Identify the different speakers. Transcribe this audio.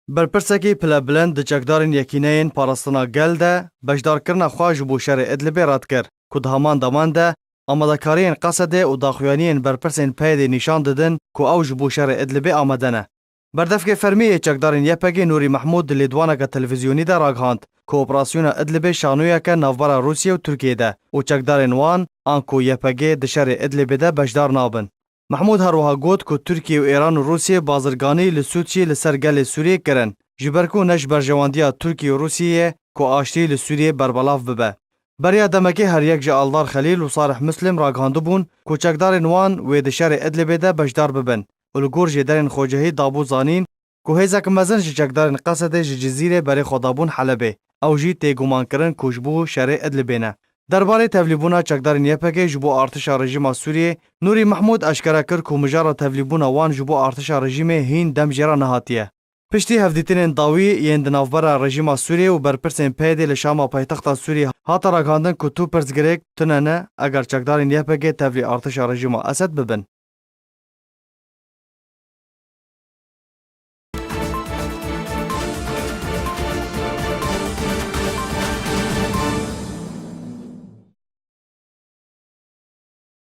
Speaker 1: برپرسکی پلبلند د چکدارین یکینین پاراستنا گل ده بجدارکرنا خواج بو شر ادلبی راد کر که دهمان دمان ده آمدکارین قصده و داخویانین برپرسین پید نشان دادن که اوج بو شر ادلبی آمدنه. بردفک فرمی چکدارین یپگی نوری محمود لیدوانه که تلویزیونی ده راگهاند که اپراسیون ادلبی شانویه که نوبرا روسیه و ترکیه ده و چکدارین وان آنکو یپگی دشر ادلبی ده بجدار نابن. محمود هروها گوت که ترکیه و ایران و روسیه بازرگانی لسوچی لسر گل سوریه کرن جبرکو نش برجواندیا ترکیه و روسیه که آشتی لسوریه بربلاف ببه. بریا دمکی هر یک جالدار خلیل و صالح مسلم راگهاندو بون که چکدار نوان و دشار ادلبی ده بجدار ببن ولگور جدارین خوجهی دابو زانین که هیزک مزن چکدارین قصده جزیره برای خدابون حلبه او جی تیگومان کرن کشبو شر ادلبینه. درباره تبلیبونا چکدارین یپگی جبو ارتش رژیم سوریه نوری محمود اشکره کرد که مجرا تبلیبونا وان جبو ارتش رژیم هین دم جرا نهاتیه. پشتی هفدیتین داوی یند نافبر رژیم سوریه و برپرسین پیدی لشام پایتخت سوریه هات راگاندن که تو پرزگریک تننه اگر چکدارین یپگی تبلی ارتش رژیم اسد ببن.